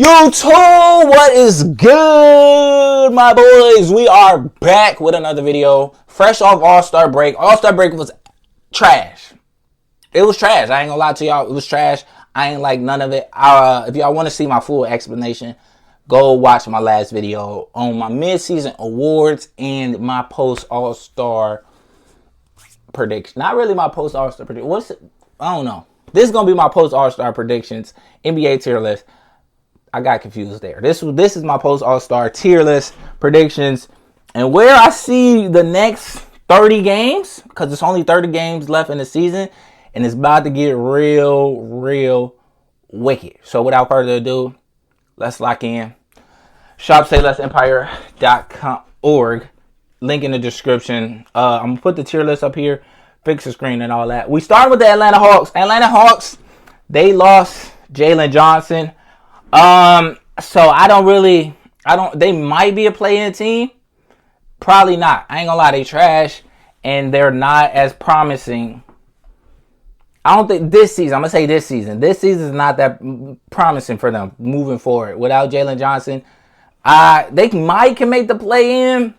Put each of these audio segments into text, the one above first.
YouTube, what is good, my boys? We are back with another video. Fresh off All-Star break. All-Star break was trash. It was trash. I ain't gonna lie to y'all. It was trash. I ain't like none of it. If y'all want to see my full explanation, go watch my last video on my mid-season awards and my post-All-Star prediction. Not really my post-All-Star prediction. What's it? I don't know. This is gonna be my post-All-Star predictions, NBA tier list. I got confused there. This is my post All-Star tier list predictions, and where I see the next 30 games, because it's only 30 games left in the season, and it's about to get real wicked. So without further ado, let's lock in. ShopSayLessEmpire.org. Link in the description. I'm gonna put the tier list up here, fix the screen and all that. We start with the Atlanta Hawks. Atlanta Hawks, they lost Jalen Johnson. So they might be a play-in team. Probably not. I ain't gonna lie, they trash, and they're not as promising. I don't think this season, I'm gonna say this season is not that promising for them moving forward. Without Jalen Johnson, they can make the play-in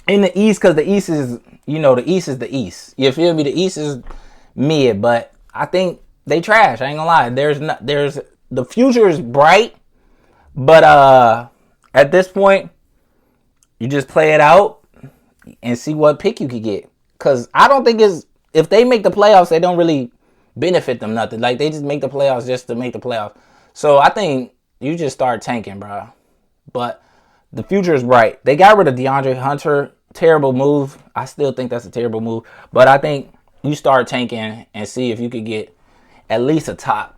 the East, because the East is, the East is the East. You feel me? The East is mid, but I think they trash. I ain't gonna lie. The future is bright, but at this point, you just play it out and see what pick you could get. Because I don't think if they make the playoffs, they don't really benefit them nothing. Like, they just make the playoffs just to make the playoffs. So I think you just start tanking, bro. But the future is bright. They got rid of DeAndre Hunter. Terrible move. I still think that's a terrible move. But I think you start tanking and see if you could get at least a top.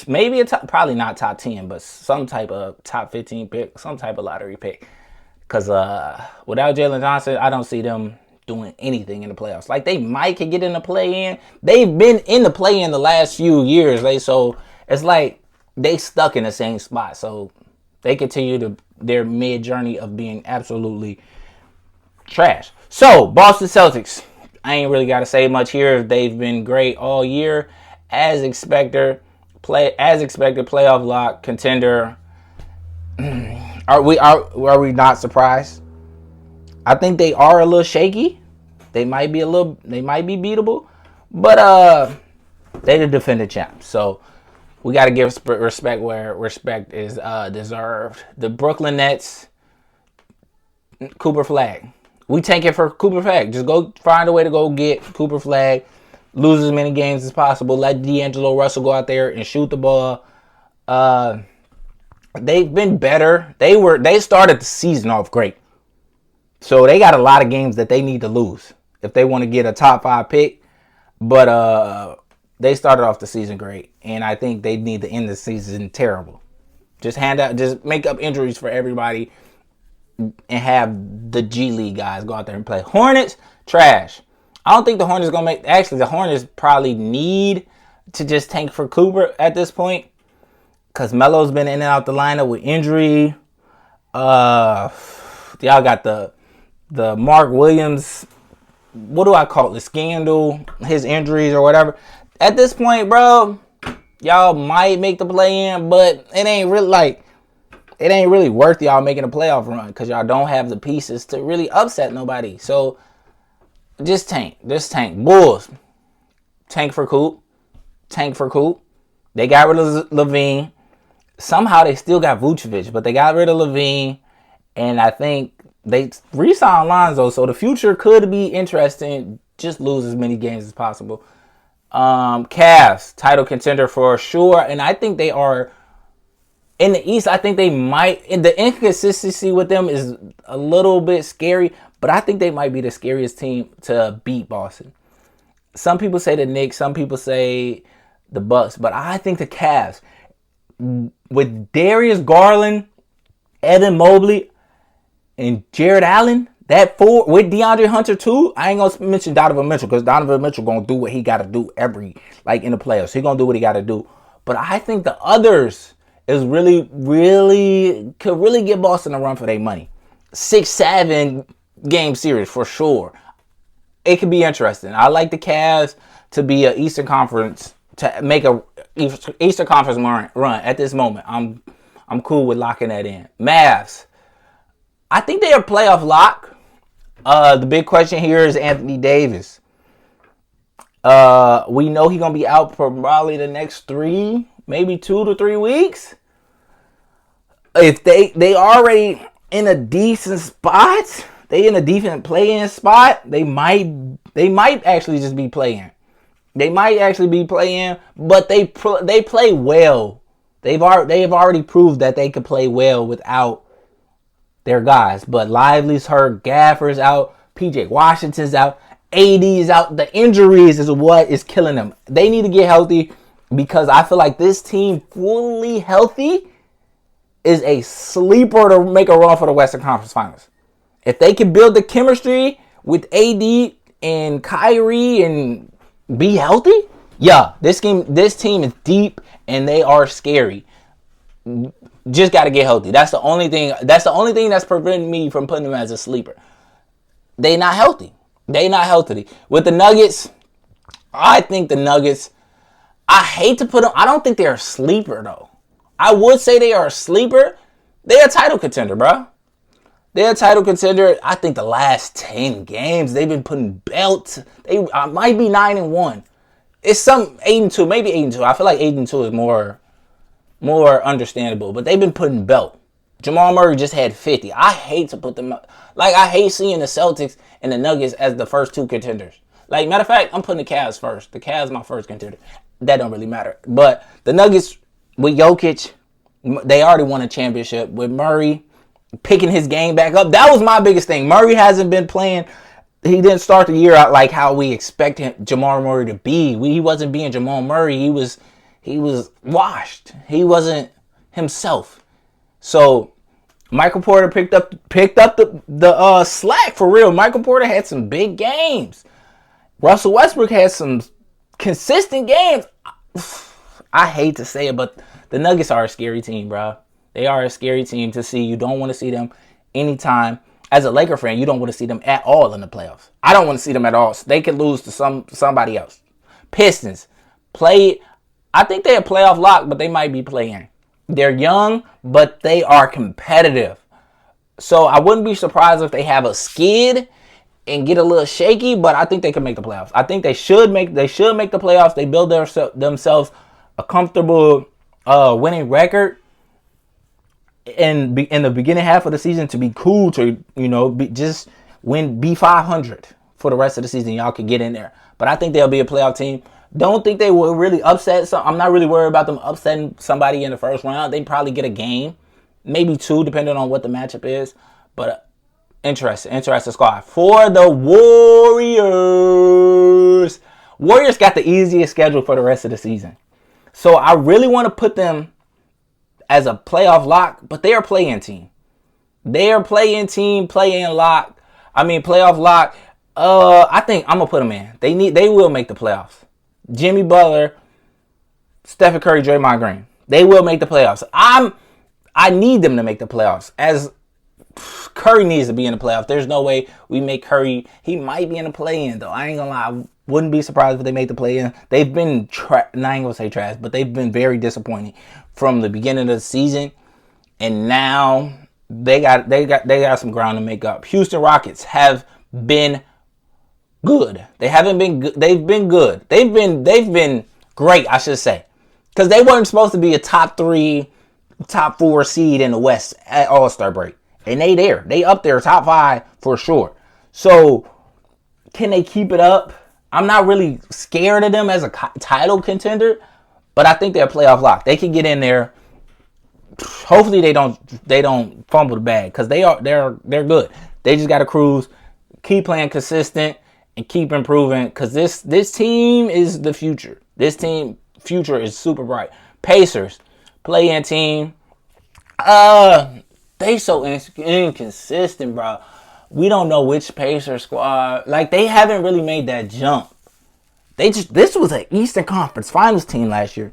Maybe probably not top 10, but some type of top 15 pick, some type of lottery pick. Because without Jalen Johnson, I don't see them doing anything in the playoffs. Like, they might could get in the play-in. They've been in the play-in the last few years. So it's like they stuck in the same spot. So they continue their mid-journey of being absolutely trash. So, Boston Celtics. I ain't really got to say much here. They've been great all year. As expected, playoff lock, contender. Are we not surprised? I think they are a little shaky. They might be beatable, but they the defending champs. So we got to give respect where respect is deserved. The Brooklyn Nets, Cooper Flag. We tank it for Cooper Flag. Just go find a way to go get Cooper Flag. Lose as many games as possible. Let D'Angelo Russell go out there and shoot the ball. They've been better. They started the season off great. So they got a lot of games that they need to lose if they want to get a top 5 pick. But they started off the season great. And I think they need to end the season terrible. Just make up injuries for everybody and have the G League guys go out there and play. Hornets, trash. I don't think the Hornets going to make... Actually, the Hornets probably need to just tank for Cooper at this point. Because Melo's been in and out the lineup with injury. Y'all got the Mark Williams... What do I call it? The scandal. His injuries or whatever. At this point, bro, y'all might make the play-in. But it ain't really worth y'all making a playoff run. Because y'all don't have the pieces to really upset nobody. So... Just tank. Bulls. Tank for Coop. They got rid of LaVine. Somehow they still got Vucevic, but they got rid of LaVine. And I think they re-signed Lonzo. So the future could be interesting. Just lose as many games as possible. Cavs. Title contender for sure. And I think they are... In the East, I think they might... And the inconsistency with them is a little bit scary. But I think they might be the scariest team to beat Boston. Some people say the Knicks. Some people say the Bucks. But I think the Cavs, with Darius Garland, Evan Mobley, and Jared Allen, that four, with DeAndre Hunter too. I ain't going to mention Donovan Mitchell, because Donovan Mitchell going to do what he got to do in the playoffs. He going to do what he got to do. But I think the others is really could really give Boston a run for their money. 6-7 game series for sure. It could be interesting. I like the Cavs to be an Eastern Conference, to make a Eastern Conference run at this moment. I'm I'm cool with locking that in. Mavs. I think they are playoff lock. The big question here is Anthony Davis. We know he's going to be out for probably the next 3, maybe 2 to 3 weeks. If they already in a decent spot, they in a decent play-in spot, they might actually just be playing. They might actually be playing, but they play well. They've already proved that they could play well without their guys. But Lively's hurt, Gaffer's out, PJ Washington's out, AD is out. The injuries is what is killing them. They need to get healthy because I feel like this team fully healthy is a sleeper to make a run for the Western Conference Finals. If they can build the chemistry with AD and Kyrie and be healthy, yeah, this team is deep and they are scary. Just got to get healthy. That's the only thing that's preventing me from putting them as a sleeper. They not healthy. With the Nuggets, I think the Nuggets, I hate to put them, I don't think they're a sleeper though. I would say they are a sleeper. They're a title contender, bro. They're a title contender. I think the last 10 games, they've been putting belts. They might be 9-1. It's some 8-2, maybe 8-2. I feel like 8-2 is more understandable. But they've been putting belt. Jamal Murray just had 50. I hate to put them up. Like, I hate seeing the Celtics and the Nuggets as the first 2 contenders. Like, matter of fact, I'm putting the Cavs first. The Cavs my first contender. That don't really matter. But the Nuggets with Jokic, they already won a championship. With Murray picking his game back up, that was my biggest thing. Murray hasn't been playing. He didn't start the year out like how we expect Jamal Murray to be. He wasn't being Jamal Murray. He was washed. He wasn't himself. So Michael Porter picked up the slack for real. Michael Porter had some big games. Russell Westbrook had some consistent games. I hate to say it, but the Nuggets are a scary team, bro. They are a scary team to see. You don't want to see them anytime. As a Laker fan, you don't want to see them at all in the playoffs. I don't want to see them at all. So they could lose to somebody else. Pistons play. I think they're a playoff lock, but they might be playing. They're young, but they are competitive. So I wouldn't be surprised if they have a skid and get a little shaky, but I think they can make the playoffs. I think they should make the playoffs. They build themselves a comfortable winning record in the beginning half of the season to be cool to, be 500 for the rest of the season. Y'all can get in there. But I think they'll be a playoff team. Don't think they will really upset. I'm not really worried about them upsetting somebody in the first round. They probably get a game, maybe 2, depending on what the matchup is. But interesting squad. For the Warriors got the easiest schedule for the rest of the season. So I really want to put them as a playoff lock, but they are play-in team. They are play-in team, play-in lock. I mean, playoff lock. I think I'm gonna put them in. They will make the playoffs. Jimmy Butler, Stephen Curry, Draymond Green. They will make the playoffs. I need them to make the playoffs. As Curry needs to be in the playoffs. There's no way we make Curry. He might be in the play-in though. I ain't gonna lie. I wouldn't be surprised if they make the play-in. They've been I ain't gonna say trash, but they've been very disappointing from the beginning of the season, and now they got some ground to make up. Houston Rockets have been good. They haven't been good. They've been good. They've been great, I should say, because they weren't supposed to be a top 3, top 4 seed in the West at All-Star break, and they there. They up there, top 5 for sure. So can they keep it up? I'm not really scared of them as a title contender, but I think they're a playoff lock. They can get in there. Hopefully they don't fumble the bag, because they're good. They just got to cruise, keep playing consistent, and keep improving, because this team is the future. This team future is super bright. Pacers, play-in team. They so inconsistent, bro. We don't know which Pacers squad. Like, they haven't really made that jump. This was an Eastern Conference Finals team last year,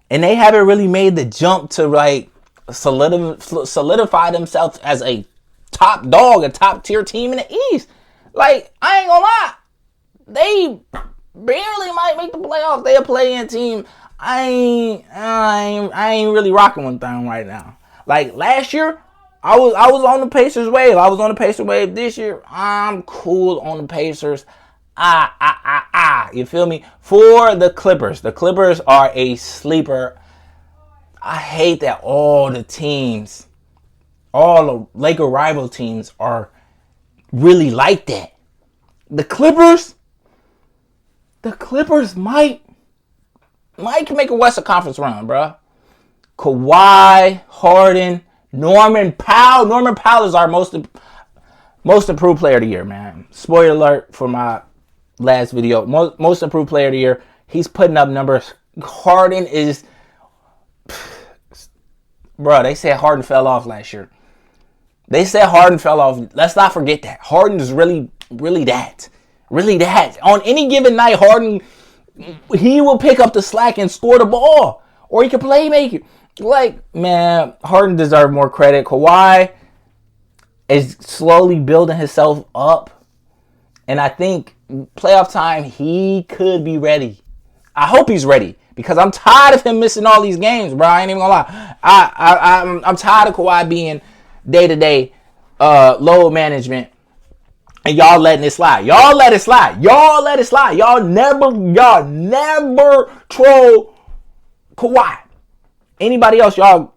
and they haven't really made the jump to like solidify themselves as a top dog, a top tier team in the East. Like, I ain't gonna lie, they barely might make the playoffs. They a play-in team. I ain't really rocking with them right now. Like last year, I was on the Pacers wave. I was on the Pacers wave. This year, I'm cool on the Pacers. You feel me? For the Clippers. The Clippers are a sleeper. I hate that all the teams, all the Laker rival teams are really like that. The Clippers might make a Western Conference run, bro. Kawhi, Harden, Norman Powell. Norman Powell is our most improved player of the year, man. Spoiler alert for my last video. Most improved player of the year. He's putting up numbers. Harden is... Bro, they said Harden fell off last year. Let's not forget that. Harden is really that. Really that. On any given night, Harden, he will pick up the slack and score the ball. Or he can play make it. Like, man, Harden deserves more credit. Kawhi is slowly building himself up. And I think playoff time, he could be ready. I hope he's ready. Because I'm tired of him missing all these games, bro. I ain't even gonna lie. I'm tired of Kawhi being day-to-day load management. And y'all letting it slide. Y'all let it slide. Y'all never troll Kawhi. Anybody else, y'all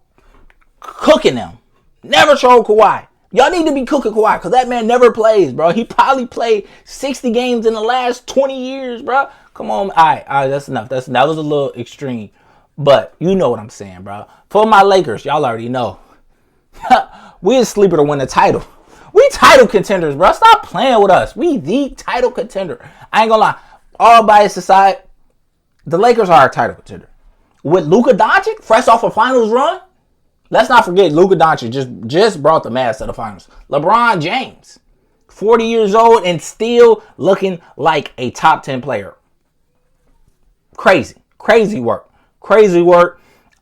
cooking them. Never troll Kawhi. Y'all need to be cooking Kawhi because that man never plays, bro. He probably played 60 games in the last 20 years, bro. Come on. All right, that's enough. That was a little extreme. But you know what I'm saying, bro. For my Lakers, y'all already know. We a sleeper to win the title. We title contenders, bro. Stop playing with us. We the title contender. I ain't gonna lie. All bias aside, the Lakers are our title contender. With Luka Doncic, fresh off a finals run, let's not forget Luka Doncic just brought the Mavs to the finals. LeBron James, 40 years old and still looking like a top 10 player. Crazy work.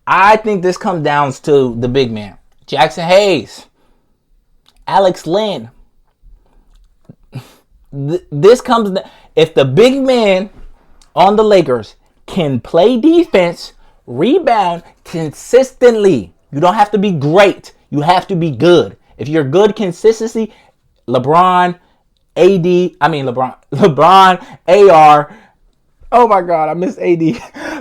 I think this comes down to the big man. Jackson Hayes, Alex Len. This comes if the big man on the Lakers can play defense, rebound consistently. You don't have to be great. You have to be good. If you're good consistency, LeBron, AR. Oh my God, I missed AD.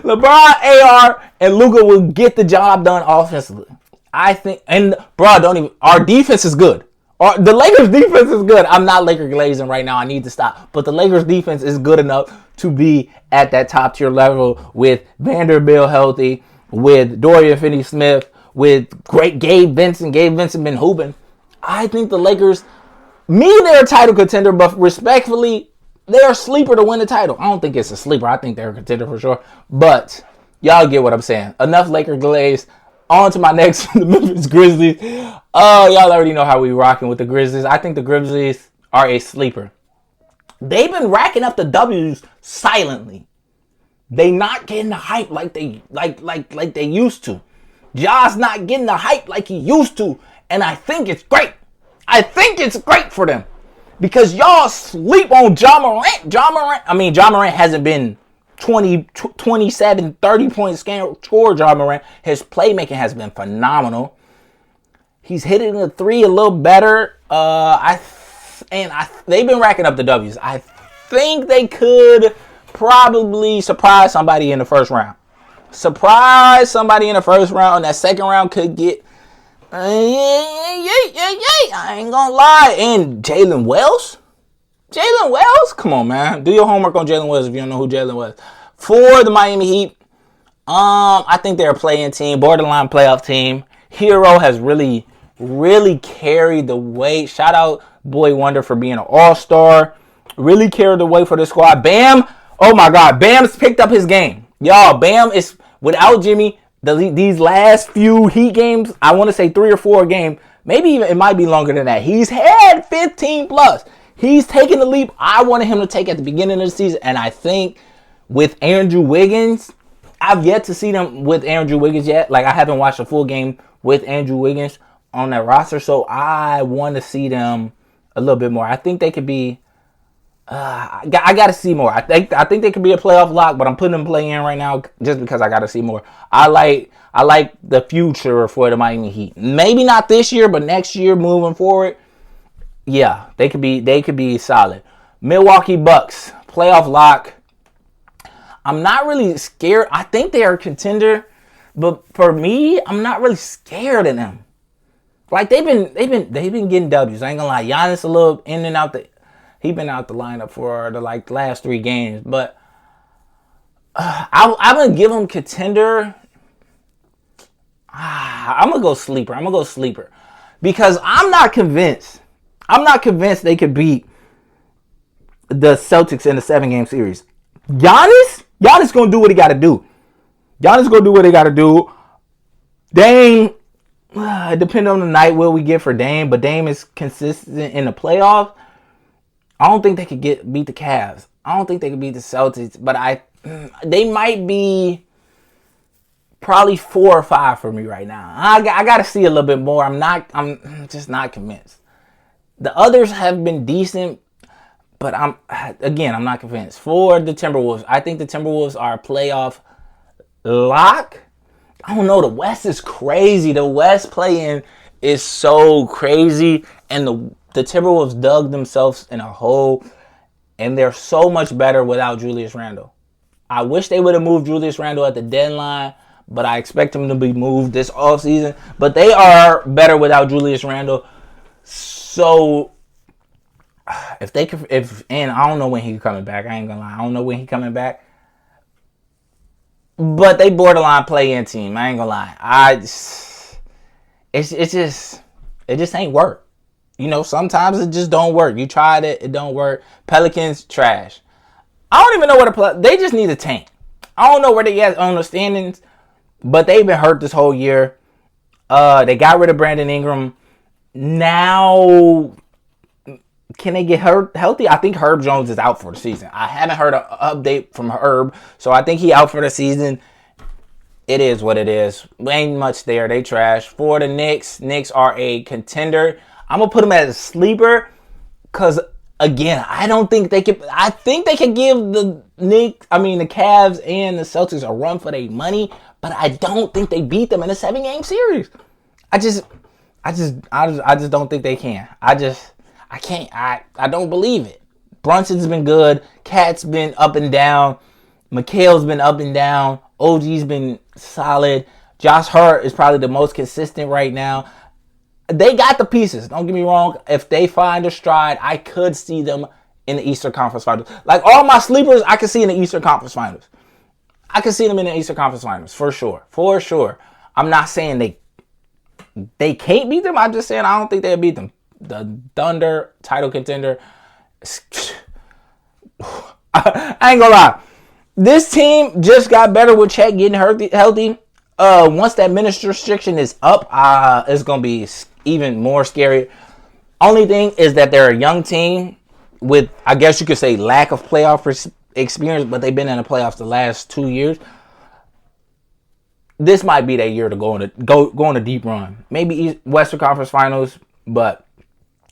LeBron, AR, and Luka will get the job done offensively. I think, and bro, our defense is good. The Lakers defense is good. I'm not Laker glazing right now. I need to stop. But the Lakers defense is good enough to be at that top tier level with Vanderbilt healthy, with Dorian Finney-Smith, with great Gabe Vincent. Gabe Vincent been hooping. I think the Lakers, they're a title contender, but respectfully, they're a sleeper to win the title. I don't think it's a sleeper. I think they're a contender for sure. But y'all get what I'm saying. Enough Laker glaze. On to my next, the Memphis Grizzlies. Y'all already know how we rocking with the Grizzlies. I think the Grizzlies are a sleeper. They've been racking up the W's silently. They not getting the hype like they used to. Ja's not getting the hype like he used to. And I think it's great. I think it's great for them. Because y'all sleep on Ja Morant. Ja Morant hasn't been 20, 27, 30 point score Ja Morant. His playmaking has been phenomenal. He's hitting the three a little better. They've been racking up the W's. I think they could probably surprise somebody in the first round. That second round could get... I ain't gonna lie. And Jalen Wells? Come on, man. Do your homework on Jalen Wells if you don't know who Jalen Wells. For the Miami Heat, I think they're a play-in team, borderline playoff team. Hero has really carried the weight. Shout out Boy Wonder for being an all-star. Really carried the weight for the squad. Bam! Oh my God, Bam's picked up his game. Y'all, Bam is, without Jimmy, these last few Heat games, I want to say 3 or 4 games, maybe even it might be longer than that. He's had 15 plus. He's taken the leap I wanted him to take at the beginning of the season. And I think with Andrew Wiggins, I've yet to see them with Andrew Wiggins yet. Like, I haven't watched a full game with Andrew Wiggins on that roster. So I want to see them a little bit more. I think they could be I got to see more. I think they could be a playoff lock, but I'm putting them play in right now just because I got to see more. I like the future for the Miami Heat. Maybe not this year, but next year moving forward, yeah, they could be solid. Milwaukee Bucks playoff lock. I'm not really scared. I think they are a contender, but for me, I'm not really scared of them. Like they've been getting W's. I ain't gonna lie. Giannis a little in and out he been out the lineup for the last 3 games, but I'm gonna give him contender. I'm gonna go sleeper because I'm not convinced. They could beat the Celtics in the 7-game series. Giannis gonna do what he gotta do. Dame, depending on the night what we get for Dame, but Dame is consistent in the playoffs. I don't think they could beat the Cavs. I don't think they could beat the Celtics, but they might be probably 4 or 5 for me right now. I got to see a little bit more. I'm just not convinced. The others have been decent, but I'm not convinced. For the Timberwolves, I think the Timberwolves are a playoff lock. I don't know. The West is crazy. The West play-in is so crazy, and the Timberwolves dug themselves in a hole, and they're so much better without Julius Randle. I wish they would have moved Julius Randle at the deadline, but I expect him to be moved this offseason. But they are better without Julius Randle. So and I don't know when he's coming back. I ain't gonna lie. I don't know when he's coming back. But they borderline play-in team. I ain't gonna lie. It just ain't work. You know, sometimes it just don't work. You tried it don't work. Pelicans, trash. I don't even know where to play. They just need a tank. I don't know where they at on the standings, but they've been hurt this whole year. They got rid of Brandon Ingram. Now, can they get healthy? I think Herb Jones is out for the season. I haven't heard an update from Herb, so I think he out for the season. It is what it is. Ain't much there. They trash. For the Knicks are a contender. I'm going to put them as a sleeper because, again, I don't think they could. I think they could give the Cavs and the Celtics a run for their money, but I don't think they beat them in a 7-game series. I just don't think they can. I can't. I don't believe it. Brunson's been good. Cat's been up and down. Mikhail's been up and down. OG's been solid. Josh Hart is probably the most consistent right now. They got the pieces. Don't get me wrong. If they find a stride, I could see them in the Eastern Conference Finals. Like all my sleepers, I could see in the Eastern Conference Finals. I could see them in the Eastern Conference Finals for sure. For sure. I'm not saying they can't beat them. I'm just saying I don't think they'll beat them. The Thunder, title contender. I ain't gonna lie. This team just got better with Chet getting healthy. Once that minutes restriction is up, it's gonna be even more scary. Only thing is that they're a young team with, I guess you could say, lack of playoff experience, but they've been in the playoffs the last 2 years. This might be their year to go on a deep run. Maybe Western Conference Finals, but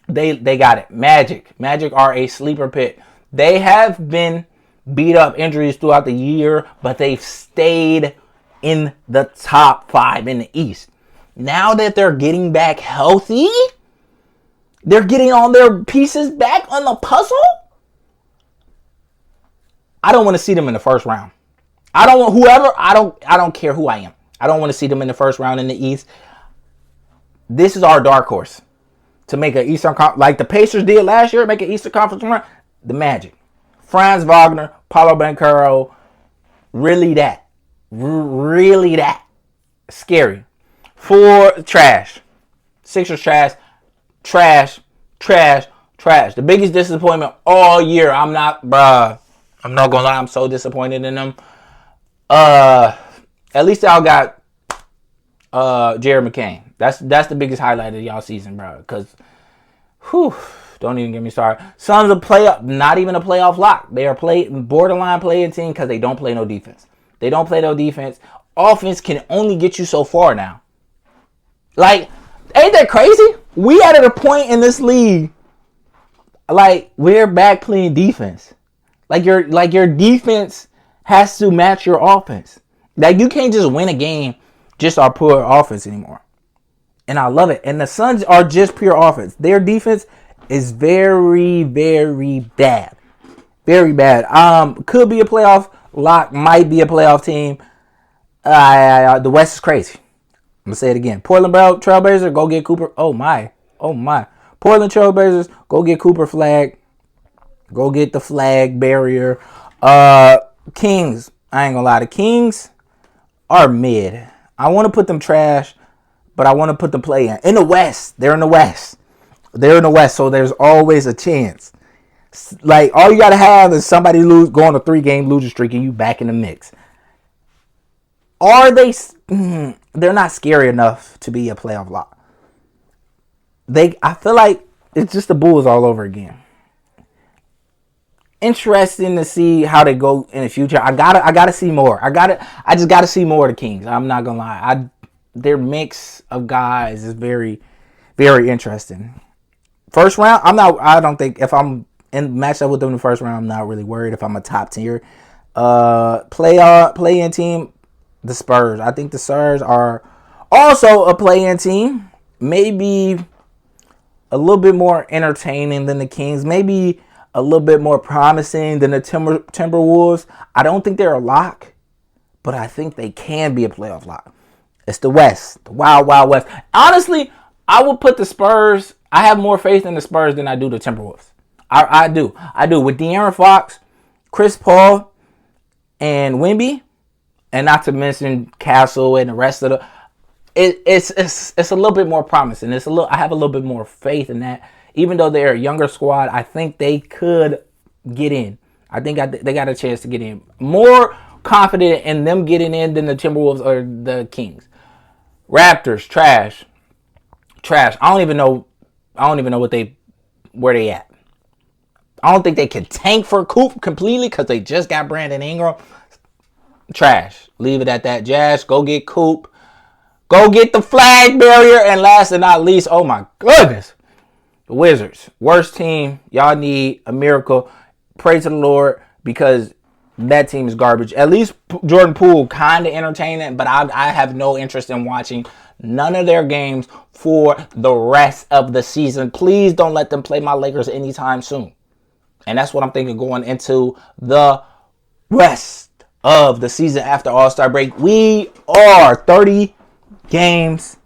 they got it. Magic are a sleeper pick. They have been beat up injuries throughout the year, but they've stayed in the top 5 in the East. Now that they're getting back healthy, they're getting all their pieces back on the puzzle. I don't want to see them in the first round. I don't care who I am. I don't want to see them in the first round in the East. This is our dark horse to make an Eastern Conference, like the Pacers did last year, make an Eastern Conference run. The Magic. Franz Wagner, Paulo Banchero, really that scary. For trash. Sixers trash. The biggest disappointment all year. I'm not gonna lie, I'm so disappointed in them. At least y'all got Jared McCain. That's the biggest highlight of y'all season, bro. Cause don't even get me started. Suns not even a playoff lock. They are borderline playing team because they don't play no defense. Offense can only get you so far now. Like, ain't that crazy? We at a point in this league. like we're back playing defense. Like your defense has to match your offense. Like you can't just win a game just our poor offense anymore. And I love it. And the Suns are just pure offense. Their defense is very, very bad. Very bad. Could be a playoff lock. Might be a playoff team. The West is crazy. I'm gonna say it again. Portland Trailblazers, go get Cooper. Oh my. Portland Trailblazers, go get Cooper Flag. Go get the flag barrier. Kings, I ain't gonna lie. The Kings are mid. I want to put them trash, but I want to put them play in the West. They're in the West. So there's always a chance. Like all you gotta have is somebody go on a 3-game losing streak and you back in the mix. Are they? They're not scary enough to be a playoff lock. I feel like it's just the Bulls all over again. Interesting to see how they go in the future. I gotta see more. I just gotta see more of the Kings. I'm not gonna lie. Their mix of guys is very, very interesting. First round, I don't think if I'm in match up with them in the first round, I'm not really worried if I'm a top tier. Play-in team, the Spurs. I think the Spurs are also a play-in team. Maybe a little bit more entertaining than the Kings. Maybe a little bit more promising than the Timberwolves. I don't think they're a lock, but I think they can be a playoff lock. It's the West, the Wild Wild West. Honestly, I would put the Spurs. I have more faith in the Spurs than I do the Timberwolves. I do. With De'Aaron Fox, Chris Paul, and Wemby, and not to mention Castle and the rest of the. It's a little bit more promising. I have a little bit more faith in that. Even though they're a younger squad, I think they could get in. I think they got a chance to get in. More confident in them getting in than the Timberwolves or the Kings. Raptors, trash. I don't even know where they at. I don't think they can tank for Coop completely because they just got Brandon Ingram. Trash. Leave it at that. Jazz, go get Coop. Go get the flag barrier. And last but not least, oh my goodness, the Wizards. Worst team. Y'all need a miracle. Pray to the Lord because that team is garbage. At least Jordan Poole kind of entertaining, but I have no interest in watching none of their games for the rest of the season. Please don't let them play my Lakers anytime soon. And that's what I'm thinking going into the rest of the season after All-Star break. We are 30 games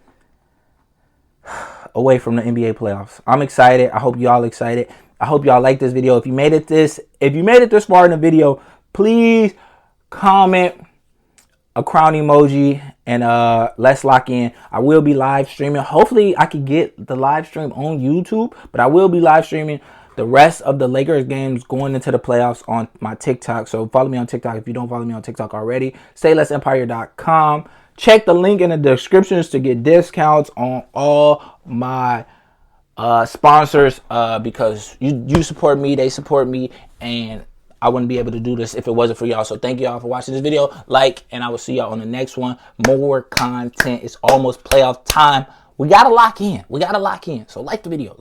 away from the NBA playoffs. I'm excited. I hope y'all excited. I hope y'all like this video. If you made it this far in the video, please comment a crown emoji and let's lock in. I will be live streaming. Hopefully I can get the live stream on YouTube, but I will be live streaming the rest of the Lakers games going into the playoffs on my TikTok. So follow me on TikTok if you don't follow me on TikTok already. SayLessEmpire.com. Check the link in the descriptions to get discounts on all my sponsors because you support me, they support me, and I wouldn't be able to do this if it wasn't for y'all. So thank y'all for watching this video. And I will see y'all on the next one. More content. It's almost playoff time. We got to lock in. So like the video.